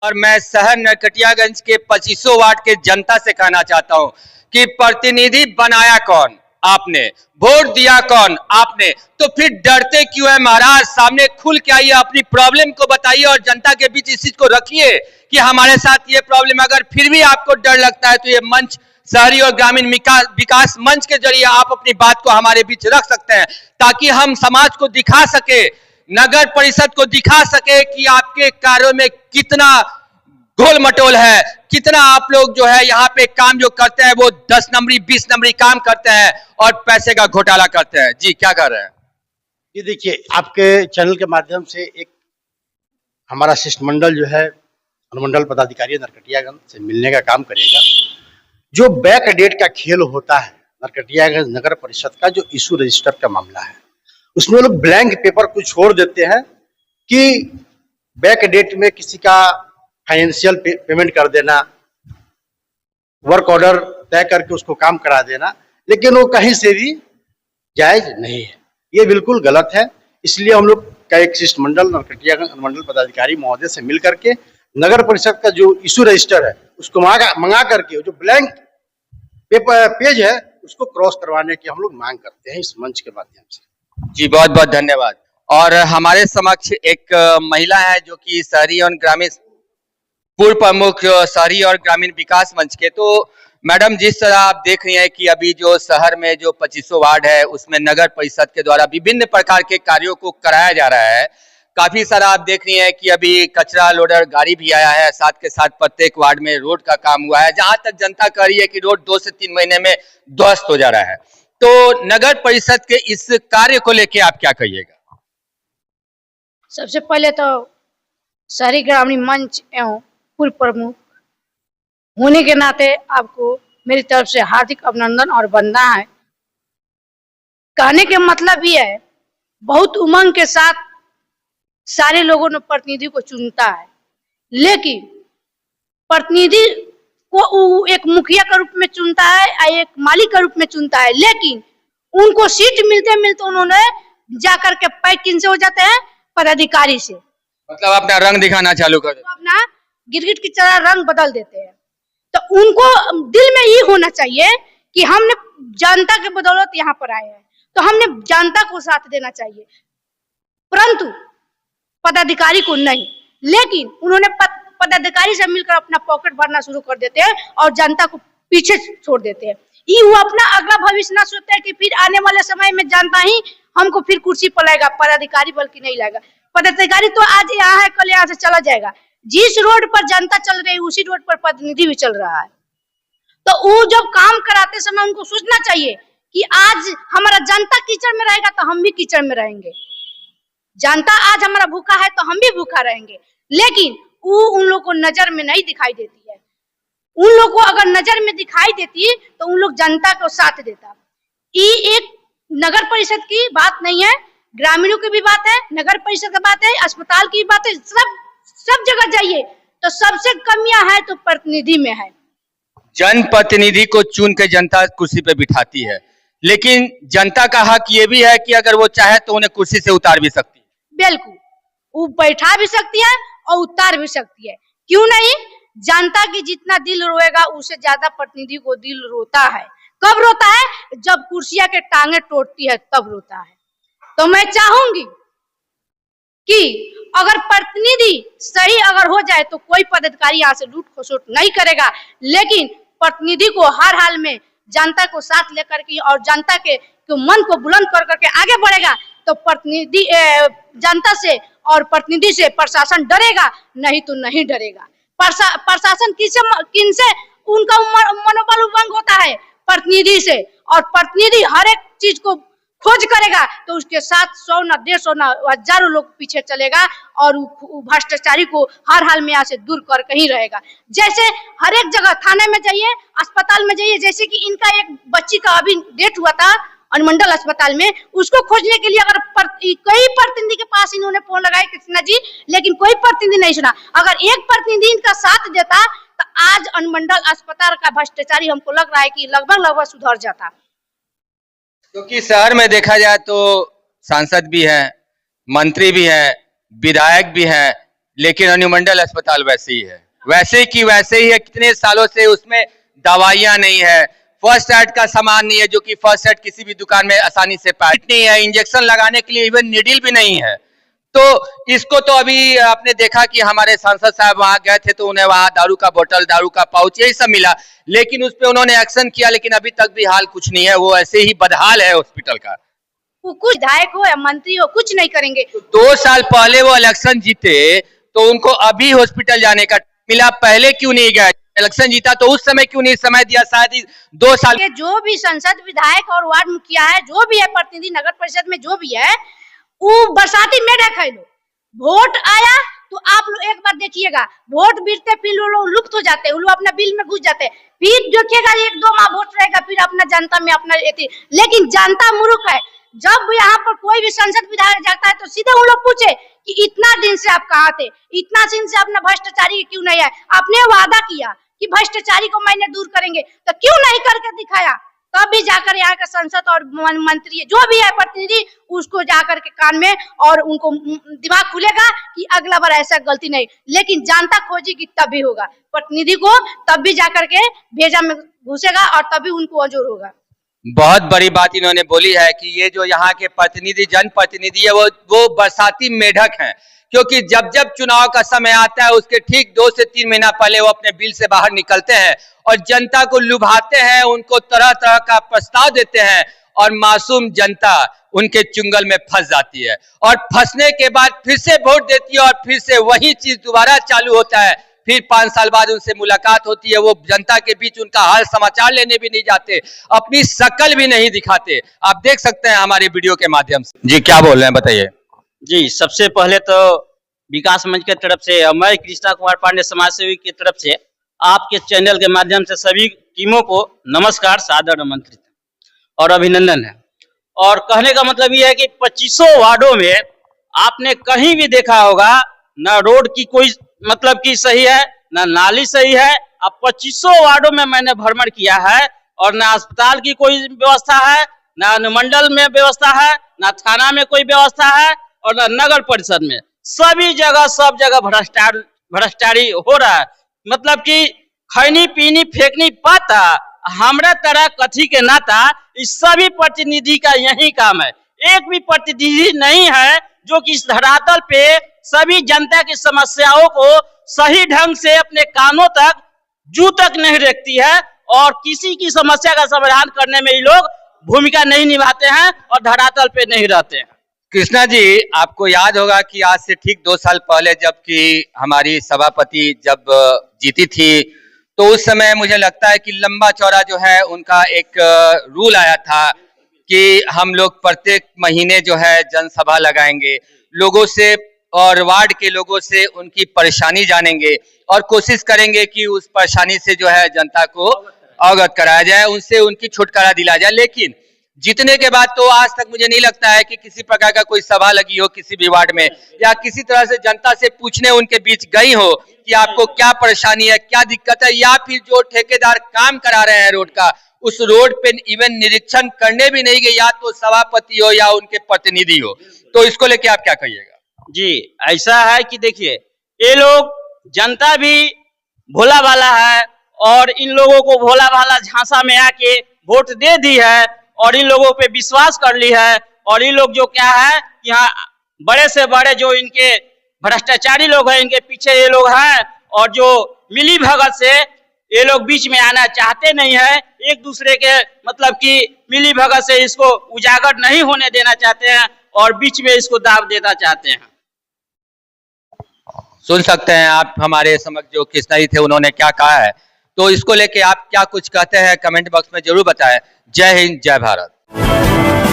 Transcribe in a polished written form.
और मैं शहर नरकटियागंज के 2500 वार्ड के जनता से कहना चाहता हूं कि प्रतिनिधि बनाया कौन आपने, वोट दिया कौन आपने, तो फिर डरते क्यों है महाराज? सामने खुल के आइए, अपनी प्रॉब्लम को बताइए और जनता के बीच इस चीज को रखिए कि हमारे साथ ये प्रॉब्लम। अगर फिर भी आपको डर लगता है तो ये मंच, शहरी और ग्रामीण विकास मंच के जरिए आप अपनी बात को हमारे बीच रख सकते हैं, ताकि हम समाज को दिखा सके, नगर परिषद को दिखा सके कि आपके कार्यों में कितना गोल मटोल है, कितना आप लोग जो है यहाँ पे काम जो करते हैं वो 10 नंबरी 20 नंबरी काम करते हैं और पैसे का घोटाला करते हैं। जी क्या कर रहे हैं? ये देखिए, आपके चैनल के माध्यम से एक हमारा शिष्टमंडल जो है अनुमंडल पदाधिकारी नरकटियागंज से मिलने का काम करेगा। जो बैक डेट का खेल होता है नरकटियागंज नगर परिषद का, जो इशू रजिस्टर का मामला है, उसमें लोग ब्लैंक पेपर को छोड़ देते हैं कि बैक डेट में किसी का फाइनेंशियल पेमेंट कर देना, वर्क ऑर्डर तय करके उसको काम करा देना, लेकिन वो कहीं से भी जायज नहीं है। ये बिल्कुल गलत है। इसलिए हम लोग का एक शिष्टमंडल नरकटियागंज अनुमंडल पदाधिकारी महोदय से मिल करके नगर परिषद का जो इशू रजिस्टर है उसको मंगा करके जो ब्लैंक पेज है उसको क्रॉस करवाने की हम लोग मांग करते हैं इस मंच के माध्यम से। जी बहुत बहुत धन्यवाद। और हमारे समक्ष एक महिला है जो कि शहरी और ग्रामीण पूर्व प्रमुख शहरी और ग्रामीण विकास मंच के। तो मैडम, जिस तरह आप देख रही हैं कि अभी जो शहर में जो 2500 वार्ड है उसमें नगर परिषद के द्वारा विभिन्न प्रकार के कार्यों को कराया जा रहा है। काफी सारा आप देख रही हैं कि अभी कचरा लोडर गाड़ी भी आया है, साथ के साथ प्रत्येक वार्ड में रोड का काम हुआ है। जहां तक जनता कह रही है कि रोड 2 से 3 महीने में ध्वस्त हो जा रहा है। तो नगर परिषद के इस कार्य को लेके आप क्या कहिएगा? सबसे पहले तो शहरी ग्रामीण मंच एवं पूर्व प्रमुख होने के नाते आपको मेरी तरफ से हार्दिक अभिनंदन और वंदना है। कहने के मतलब ये है, बहुत उमंग के साथ सारे लोगों ने प्रतिनिधि को चुनता है, लेकिन प्रतिनिधि को एक मुखिया के रूप में चुनता है या एक मालिक के रूप में चुनता है, लेकिन उनको सीट मिलते मिलते उन्होंने जाकर के पैक किन से हो जाते हैं? पदाधिकारी से। मतलब अपना रंग दिखाना चालू कर देते, अपना गिरगिट की तरह रंग बदल देते हैं। तो उनको दिल में ये होना चाहिए कि हमने जनता के बदौलत यहाँ पर आए हैं, तो हमने जनता को साथ देना चाहिए, परंतु पदाधिकारी को नहीं। लेकिन उन्होंने पदाधिकारी से मिलकर अपना पॉकेट भरना शुरू कर देते हैं और जनता को पीछे छोड़ देते हैं। ये वो अपना अगला भविष्य ना सोचते हैं कि फिर आने वाले समय में जनता ही हमको फिर कुर्सी पर लाएगा, पदाधिकारी बल्कि नहीं लाएगा। पदाधिकारी तो आज यहाँ है, कल यहाँ से चला जाएगा। जिस रोड पर जनता चल रही है उसी रोड पर प्रतिनिधि भी चल रहा है। तो वो जब काम कराते समय उनको सोचना चाहिए कि आज हमारा जनता कीचड़ में रहेगा तो हम भी कीचड़ में रहेंगे, जनता आज हमारा भूखा है तो हम भी भूखा रहेंगे। लेकिन वो उन लोग को नजर में नहीं दिखाई देती है। उन लोग को अगर नजर में दिखाई देती तो उन लोग जनता को साथ देता। ये एक नगर परिषद की बात नहीं है, ग्रामीणों की भी बात है, नगर परिषद की बात है, अस्पताल की बात है। सब जगह जाइए तो सबसे कमियां है तो प्रतिनिधि में है। जनप्रतिनिधि को चुन के जनता कुर्सी पे बिठाती है, लेकिन जनता का हक ये भी है कि अगर वो चाहे तो उन्हें कुर्सी से उतार भी सकती है। बिल्कुल, वो बैठा भी सकती है और उतार भी सकती है। क्यों नहीं? जनता की जितना दिल रोएगा उससे ज्यादा प्रतिनिधि को दिल रोता है। कब रोता है? जब कुर्सियां के टांगे टूटती है तब रोता है। तो मैं चाहूंगी कि अगर प्रतिनिधि सही अगर हो जाए तो कोई पदाधिकारी यहाँ से लूट खसोट नहीं करेगा, लेकिन प्रतिनिधि को हर हाल में जनता को साथ लेकर के और जनता के मन को बुलंद कर करके आगे बढ़ेगा, तो प्रतिनिधि जनता से और प्रतिनिधि से प्रशासन डरेगा, नहीं तो नहीं डरेगा। प्रशासन किनसे उनका मनोबल उमंग होता है? प्रतिनिधि से। और प्रतिनिधि हर एक चीज को खोज करेगा तो उसके साथ 100 ना 150 ना हजारों लोग पीछे चलेगा और भ्रष्टाचारी को हर हाल में यहाँ से दूर कर कहीं रहेगा। जैसे हर एक जगह थाने में जाइए, अस्पताल में जाइए, जैसे कि इनका एक बच्ची का अभी डेथ हुआ था अनुमंडल अस्पताल में, उसको खोजने के लिए अगर कई प्रतिनिधि के पास इन्होंने फोन लगाया कृष्णा जी, लेकिन कोई प्रतिनिधि नहीं सुना। अगर एक प्रतिनिधि इनका साथ देता तो आज अनुमंडल अस्पताल का भ्रष्टाचारी हमको लग रहा है कि लगभग सुधर जाता। क्योंकि शहर में देखा जाए तो सांसद भी है, मंत्री भी है, विधायक भी है, लेकिन अनुमंडल अस्पताल वैसे ही है, वैसे की वैसे ही है। कितने सालों से उसमें दवाइयां नहीं है, फर्स्ट एड का सामान नहीं है, जो कि फर्स्ट एड किसी भी दुकान में आसानी से नहीं है, इंजेक्शन लगाने के लिए इवन नीडल भी नहीं है। तो इसको तो अभी आपने देखा कि हमारे सांसद साहब वहां गए थे तो उन्हें वहां दारू का बोतल, दारू का पाउच, यही सब मिला, लेकिन उस पे उन्होंने एक्शन किया, लेकिन अभी तक भी हाल कुछ नहीं है, वो ऐसे ही बदहाल है हॉस्पिटल का। कुछ विधायक हो या मंत्री हो कुछ नहीं करेंगे। 2 साल पहले वो इलेक्शन जीते तो उनको अभी हॉस्पिटल जाने का मिला, पहले क्यों नहीं गए? इलेक्शन जीता तो उस समय क्यों नहीं समय दिया? शायद 2 साल के जो भी संसद विधायक और वार्ड मुखिया है, जो भी है प्रतिनिधि नगर परिषद में जो भी है, वो बरसाती मेढक है। लोग वोट आया तो आप लोग एक बार देखिएगा, वोट गिरते फिर वो लोग लुप्त हो जाते हैं, वो लोग अपना बिल में घुस जाते हैं, फिर देखिएगा 1-2 माह वोट रहेगा, फिर अपना जनता में अपना लेकिन जनता मूर्ख है। जब यहाँ पर कोई भी संसद विधायक जाता है तो सीधे वो लोग पूछे कि इतना दिन से आप कहाँ थे, इतना दिन से आपने भ्रष्टाचारी क्यों नहीं है? आपने वादा किया कि भ्रष्टाचारी को मैंने दूर करेंगे, तो क्यों नहीं करके दिखाया? तभी जाकर यहाँ का संसद और मंत्री जो भी है प्रतिनिधि, उसको जाकर के कान में और उनको दिमाग खुलेगा कि अगला बार ऐसा गलती नहीं। लेकिन जनता खोजेगी तभी होगा, प्रतिनिधि को तब भी जाकर के भेजा में घुसेगा और तभी उनको अजोर होगा। बहुत बड़ी बात इन्होंने बोली है कि ये जो यहाँ के प्रतिनिधि, जनप्रतिनिधि है, वो बरसाती मेढक हैं, क्योंकि जब जब चुनाव का समय आता है उसके ठीक 2 से 3 महीना पहले वो अपने बिल से बाहर निकलते हैं और जनता को लुभाते हैं, उनको तरह तरह का प्रस्ताव देते हैं और मासूम जनता उनके चुंगल में फंस जाती है और फंसने के बाद फिर से वोट देती है और फिर से वही चीज दोबारा चालू होता है। फिर 5 साल बाद उनसे मुलाकात होती है, वो जनता के बीच उनका हाल समाचार लेने भी नहीं जाते, अपनी शक्ल भी नहीं दिखाते। आप देख सकते हैं हमारे वीडियो के माध्यम से। जी क्या बोल रहे हैं, बताइए। जी, सबसे पहले तो विकास मंच के तरफ से और मैं कृष्णा कुमार पांडे समाज सेवी की तरफ से आपके चैनल के माध्यम से सभी टीमों को नमस्कार, सादर आमंत्रित और अभिनंदन है। और कहने का मतलब ये है कि 25 वार्डों में आपने कहीं भी देखा होगा ना रोड की कोई मतलब की सही है, ना नाली सही है। अब 25 वार्डों में मैंने भ्रमण किया है और ना अस्पताल की कोई व्यवस्था है, ना अनुमंडल में व्यवस्था है, ना थाना में कोई व्यवस्था है और ना नगर परिषद में। सभी जगह सब जगह भ्रष्टाचारी हो रहा है। मतलब कि खैनी पीनी फेंकनी पाता, हमरा तरह कथी के नाता, इस सभी प्रतिनिधि का यही काम है। एक भी प्रतिनिधि नहीं है जो कि इस धरातल पे सभी जनता की समस्याओं को सही ढंग से अपने कानों तक, जू तक नहीं रखती है और किसी की समस्या का समाधान करने में ये लोग भूमिका नहीं निभाते हैं और धरातल पे नहीं रहते हैं। कृष्णा जी, आपको याद होगा कि आज से ठीक 2 साल पहले जबकि हमारी सभापति जब जीती थी तो उस समय मुझे लगता है कि लंबा चौड़ा जो है उनका एक रूल आया था कि हम लोग प्रत्येक महीने जो है जनसभा लगाएंगे, लोगों से और वार्ड के लोगों से उनकी परेशानी जानेंगे और कोशिश करेंगे कि उस परेशानी से जो है जनता को अवगत कराया जाए, उनसे उनकी छुटकारा दिलाया जाए। लेकिन जीतने के बाद तो आज तक मुझे नहीं लगता है कि किसी प्रकार का कोई सभा लगी हो किसी भी वार्ड में, या किसी तरह से जनता से पूछने उनके बीच गई हो कि आपको क्या परेशानी है, क्या दिक्कत है, या फिर जो ठेकेदार काम करा रहे हैं रोड का, उस रोड पे इवन निरीक्षण करने भी नहीं गए, या तो सभापति हो या उनके प्रतिनिधि हो। तो इसको लेके आप क्या कहिएगा? जी, ऐसा है कि देखिए, ये लोग, जनता भी भोला भाला है और इन लोगों को भोला भाला झांसा में आके वोट दे दी है और इन लोगों पे विश्वास कर ली है। और ये लोग जो क्या है, यहाँ बड़े से बड़े जो इनके भ्रष्टाचारी लोग हैं, इनके पीछे ये लोग हैं और जो मिली भगत से ये लोग बीच में आना चाहते नहीं है, एक दूसरे के मतलब कि मिली भगत से इसको उजागर नहीं होने देना चाहते हैं और बीच में इसको दाव देना चाहते हैं। सुन सकते हैं आप हमारे समक्ष जो कृष्णा जी थे उन्होंने क्या कहा है, तो इसको लेके आप क्या कुछ कहते हैं कमेंट बॉक्स में जरूर बताएं। जय हिंद, जय भारत।